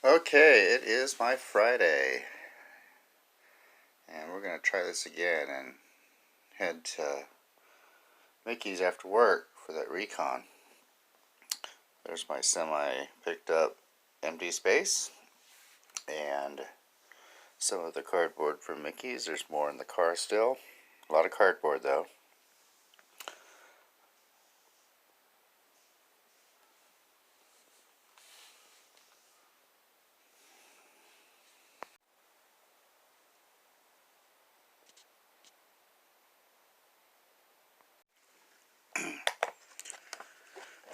Okay, it is my Friday, and we're going to try this again and head to Mickey's after work for that recon. There's my semi picked up empty space and some of the cardboard from Mickey's. There's more in the car still. A lot of cardboard though.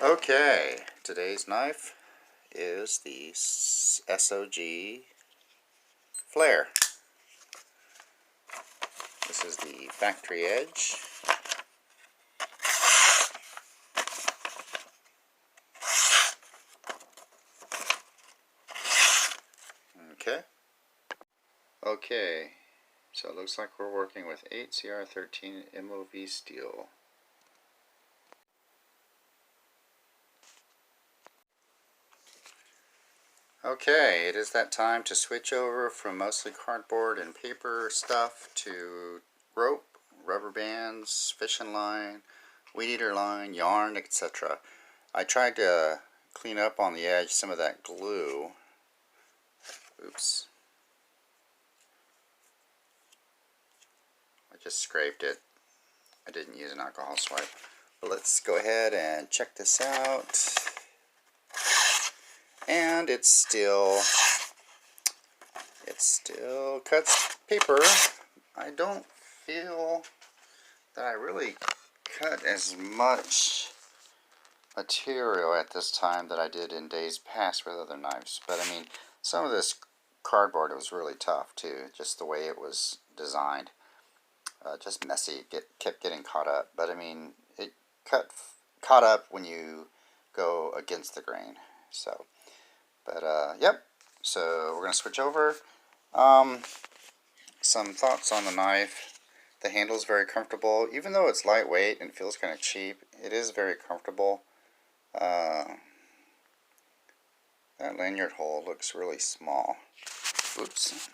Okay, today's knife is the SOG Flare. This is the factory edge. Okay, so it looks like we're working with 8CR13 MOV steel. Okay, it is that time to switch over from mostly cardboard and paper stuff to rope, rubber bands, fishing line, weed eater line, yarn, etc. I tried to clean up on the edge some of that glue. Oops. I just scraped it. I didn't use an alcohol swipe. But let's go ahead and check this out. And it still cuts paper. I don't feel that I really cut as much material at this time that I did in days past with other knives. But I mean, some of this cardboard was really tough too, just the way it was designed. Just messy, kept getting caught up. But I mean, it caught up when you go against the grain. So, but yep. So we're gonna switch over. Some thoughts on the knife. The handle is very comfortable, even though it's lightweight and feels kind of cheap. It is very comfortable. That lanyard hole looks really small. Oops.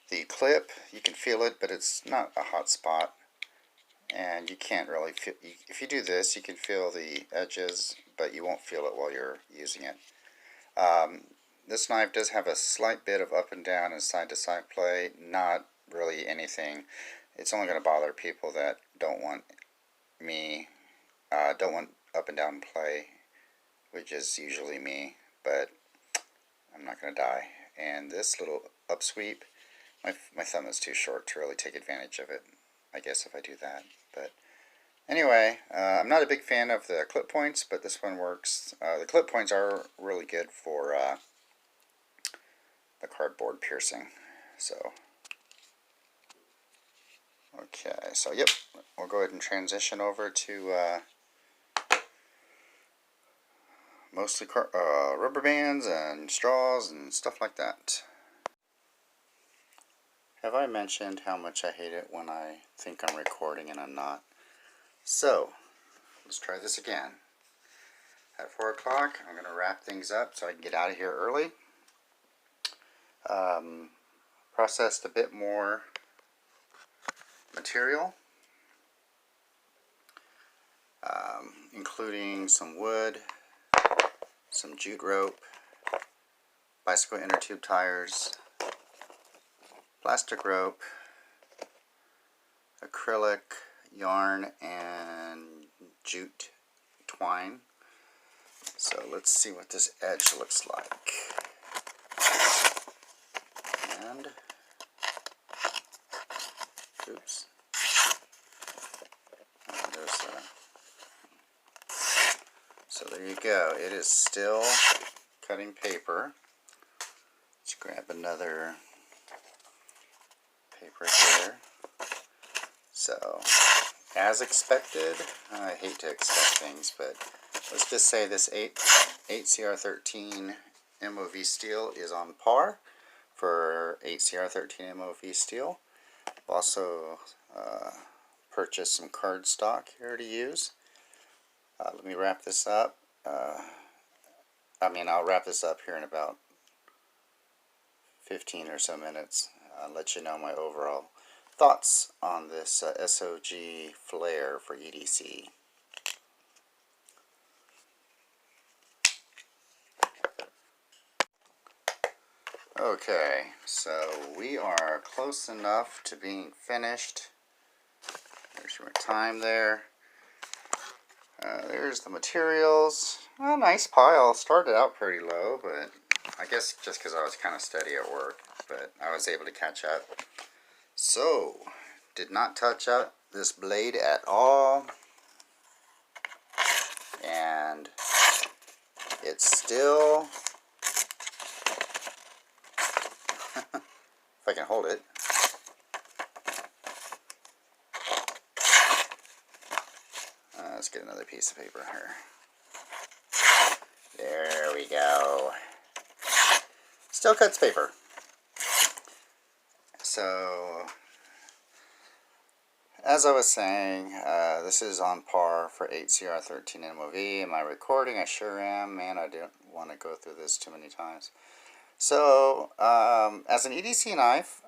The clip, you can feel it, but it's not a hot spot. And you can't really feel, if you do this, you can feel the edges, but you won't feel it while you're using it. This knife does have a slight bit of up and down and side to side play, not really anything. It's only going to bother people that don't want don't want up and down play, which is usually me, but I'm not going to die. And this little upsweep, my thumb is too short to really take advantage of it, I guess, if I do that. But anyway, I'm not a big fan of the clip points, but this one works. The clip points are really good for the cardboard piercing. So, okay, so yep, we'll go ahead and transition over to mostly rubber bands and straws and stuff like that. Have I mentioned how much I hate it when I think I'm recording and I'm not? So, let's try this again. At 4 o'clock, I'm going to wrap things up so I can get out of here early. Processed a bit more material, including some wood, some jute rope, bicycle inner tube tires, plastic rope, acrylic, yarn, and jute twine. So let's see what this edge looks like. And oops. And so there you go. It is still cutting paper. Let's grab another paper here. So, as expected, I hate to expect things, but let's just say this 8CR13 MOV steel is on par for 8CR13 MOV steel. I've also purchased some cardstock here to use. Let me wrap this up. I'll wrap this up here in about 15 or so minutes. Let you know my overall thoughts on this SOG Flare for EDC. Okay, so we are close enough to being finished. There's your time there. There's the materials. A nice pile. Started out pretty low, but I guess just because I was kind of steady at work, but I was able to catch up. So, did not touch up this blade at all, and it's still, if I can hold it, let's get another piece of paper here. There we go. Still cuts paper. So, as I was saying, this is on par for 8CR13 MOV. Am I recording? I sure am. Man, I didn't want to go through this too many times. So, as an EDC knife,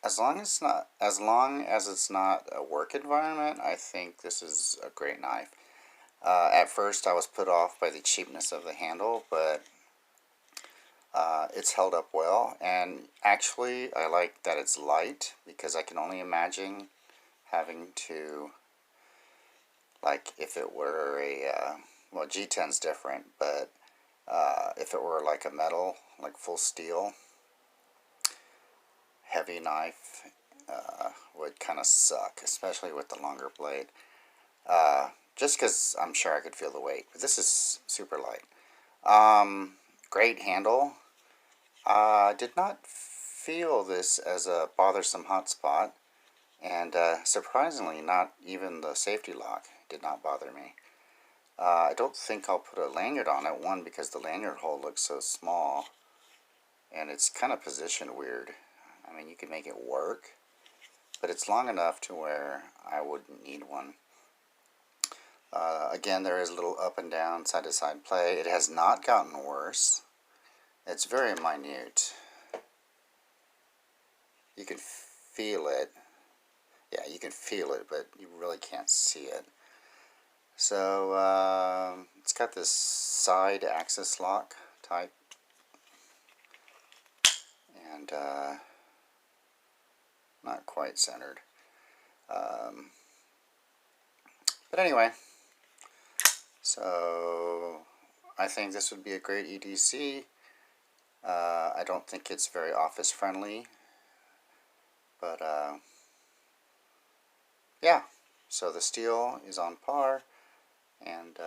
as long as it's not a work environment, I think this is a great knife. At first, I was put off by the cheapness of the handle, but it's held up well. And actually, I like that it's light, because I can only imagine having to, like, if it were a, well, G10's different, but if it were like a metal, like full steel, heavy knife would kind of suck, especially with the longer blade. Just because I'm sure I could feel the weight. But this is super light. Great handle. Did not feel this as a bothersome hotspot. And surprisingly, not even the safety lock did not bother me. I don't think I'll put a lanyard on it. One, because the lanyard hole looks so small. And it's kind of positioned weird. I mean, you can make it work. But it's long enough to where I wouldn't need one. Again, there is a little up and down, side to side play. It has not gotten worse. It's very minute. You can feel it. Yeah, you can feel it, but you really can't see it. So, it's got this side axis lock type. And, not quite centered. But anyway, so I think this would be a great EDC. I don't think it's very office friendly, but yeah, so the steel is on par, and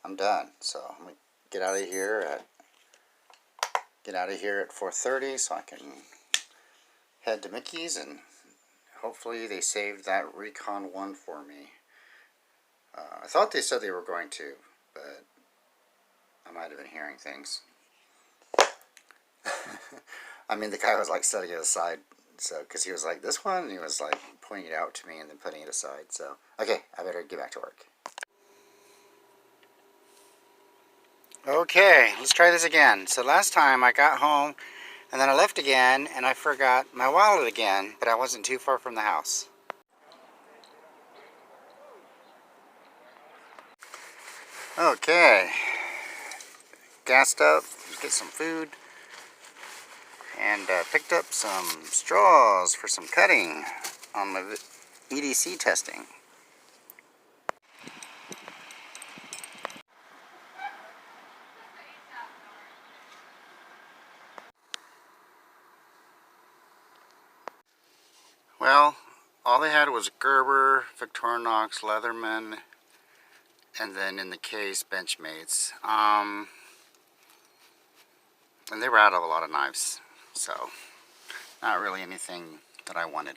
I'm done. So I'm gonna get out of here at 4:30 so I can head to Mickey's, and hopefully they saved that Recon 1 for me. I thought they said they were going to, but I might have been hearing things. I mean, the guy was like setting it aside, so, because he was like, this one, and he was like pointing it out to me and then putting it aside. So, okay, I better get back to work. Okay, let's try this again. So last time I got home and then I left again and I forgot my wallet again, but I wasn't too far from the house. Okay, gassed up, get some food, and picked up some straws for some cutting on my EDC testing. Well, all they had was Gerber, Victorinox, Leatherman, and then in the case, Benchmates. And they were out of a lot of knives, so not really anything that I wanted.